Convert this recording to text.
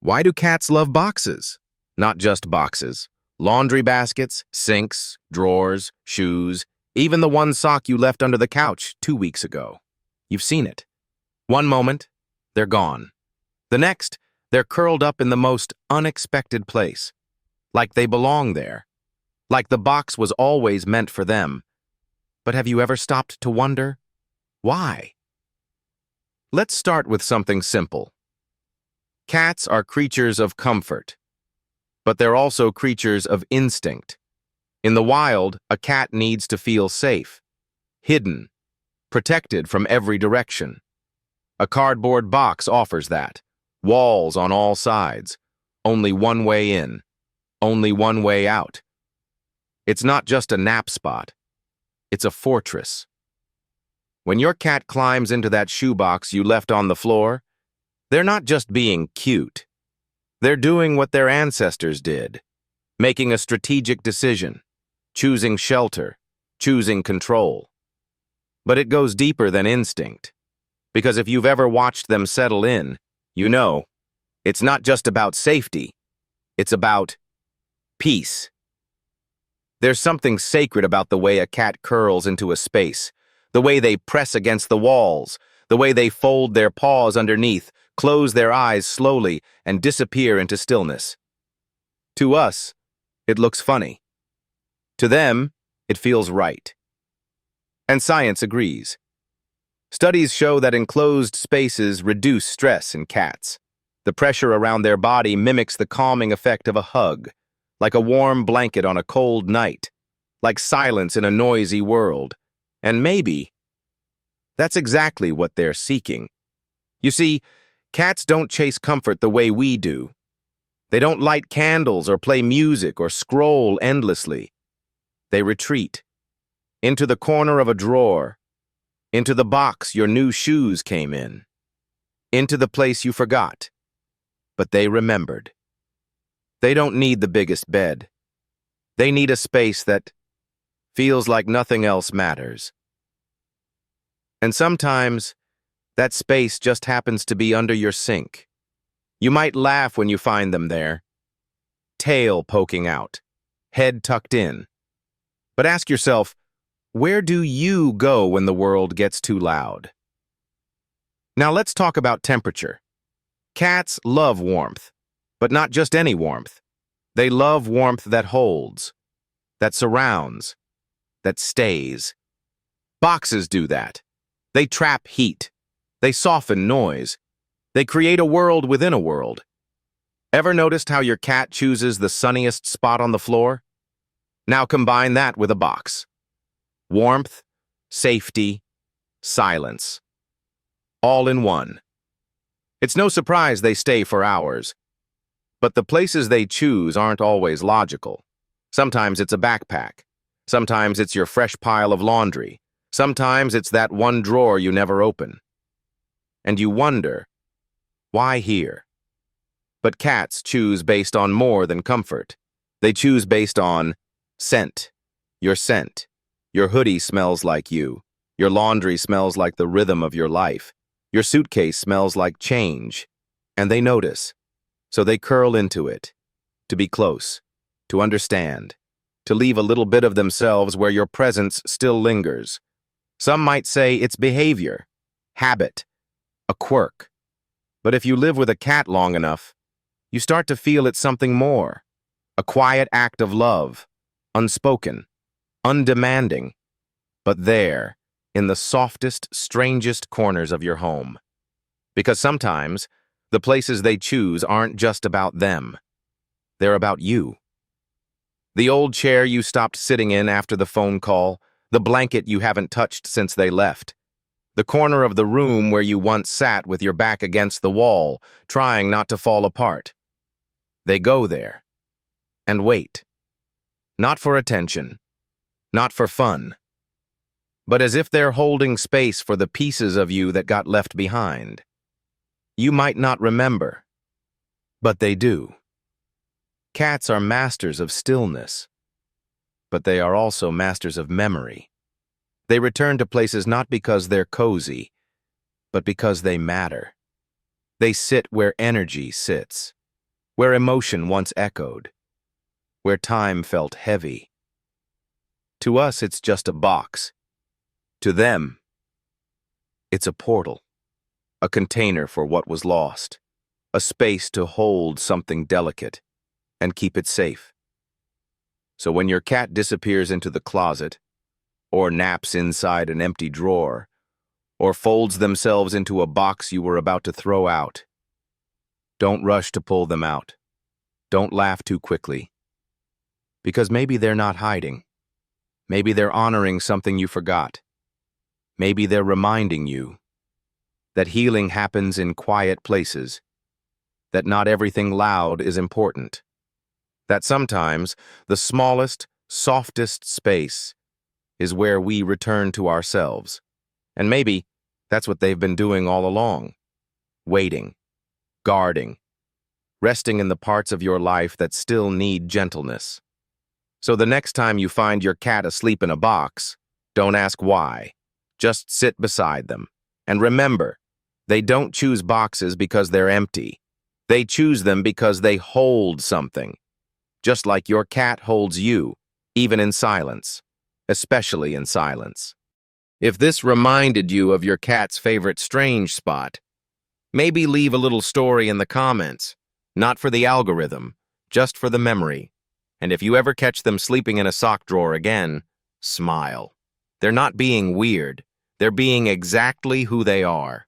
Why do cats love boxes? Not just boxes. Laundry baskets, sinks, drawers, shoes, even the one sock you left under the couch 2 weeks ago. You've seen it. One moment, they're gone. The next, they're curled up in the most unexpected place. Like they belong there. Like the box was always meant for them. But have you ever stopped to wonder? Why? Let's start with something simple. Cats are creatures of comfort, but they're also creatures of instinct. In the wild, a cat needs to feel safe, hidden, protected from every direction. A cardboard box offers that. Walls on all sides. Only one way in. Only one way out. It's not just a nap spot. It's a fortress. When your cat climbs into that shoebox you left on the floor, they're not just being cute. They're doing what their ancestors did, making a strategic decision, choosing shelter, choosing control. But it goes deeper than instinct, because if you've ever watched them settle in, you know, it's not just about safety, it's about peace. There's something sacred about the way a cat curls into a space, the way they press against the walls, the way they fold their paws underneath, close their eyes slowly, and disappear into stillness. To us, it looks funny. To them, it feels right. And science agrees. Studies show that enclosed spaces reduce stress in cats. The pressure around their body mimics the calming effect of a hug, like a warm blanket on a cold night, like silence in a noisy world. And maybe that's exactly what they're seeking. You see, cats don't chase comfort the way we do. They don't light candles or play music or scroll endlessly. They retreat into the corner of a drawer, into the box your new shoes came in, into the place you forgot, but they remembered. They don't need the biggest bed. They need a space that feels like nothing else matters. And sometimes, that space just happens to be under your sink. You might laugh when you find them there, tail poking out, head tucked in. But ask yourself, where do you go when the world gets too loud? Now let's talk about temperature. Cats love warmth, but not just any warmth. They love warmth that holds, that surrounds, that stays. Boxes do that. They trap heat. They soften noise. They create a world within a world. Ever noticed how your cat chooses the sunniest spot on the floor? Now combine that with a box. Warmth, safety, silence. All in one. It's no surprise they stay for hours. But the places they choose aren't always logical. Sometimes it's a backpack. Sometimes it's your fresh pile of laundry. Sometimes it's that one drawer you never open. And you wonder, why here? But cats choose based on more than comfort. They choose based on scent. Your scent. Your hoodie smells like you. Your laundry smells like the rhythm of your life. Your suitcase smells like change. And they notice. So they curl into it. To be close. To understand. To leave a little bit of themselves where your presence still lingers. Some might say it's behavior. Habit. A quirk. But if you live with a cat long enough, you start to feel it's something more. A quiet act of love. Unspoken. Undemanding. But there, in the softest, strangest corners of your home. Because sometimes, the places they choose aren't just about them. They're about you. The old chair you stopped sitting in after the phone call, the blanket you haven't touched since they left. The corner of the room where you once sat with your back against the wall, trying not to fall apart. They go there. And wait. Not for attention. Not for fun. But as if they're holding space for the pieces of you that got left behind. You might not remember. But they do. Cats are masters of stillness. But they are also masters of memory. They return to places not because they're cozy, but because they matter. They sit where energy sits, where emotion once echoed, where time felt heavy. To us, it's just a box. To them, it's a portal, a container for what was lost, a space to hold something delicate and keep it safe. So when your cat disappears into the closet, or naps inside an empty drawer, or folds themselves into a box you were about to throw out, don't rush to pull them out. Don't laugh too quickly. Because maybe they're not hiding. Maybe they're honoring something you forgot. Maybe they're reminding you that healing happens in quiet places, that not everything loud is important, that sometimes the smallest, softest space is where we return to ourselves. And maybe that's what they've been doing all along, waiting, guarding, resting in the parts of your life that still need gentleness. So the next time you find your cat asleep in a box, don't ask why. Just sit beside them. And remember, they don't choose boxes because they're empty. They choose them because they hold something. Just like your cat holds you, even in silence, especially in silence. If this reminded you of your cat's favorite strange spot, maybe leave a little story in the comments, not for the algorithm, just for the memory. And if you ever catch them sleeping in a sock drawer again, smile. They're not being weird. They're being exactly who they are.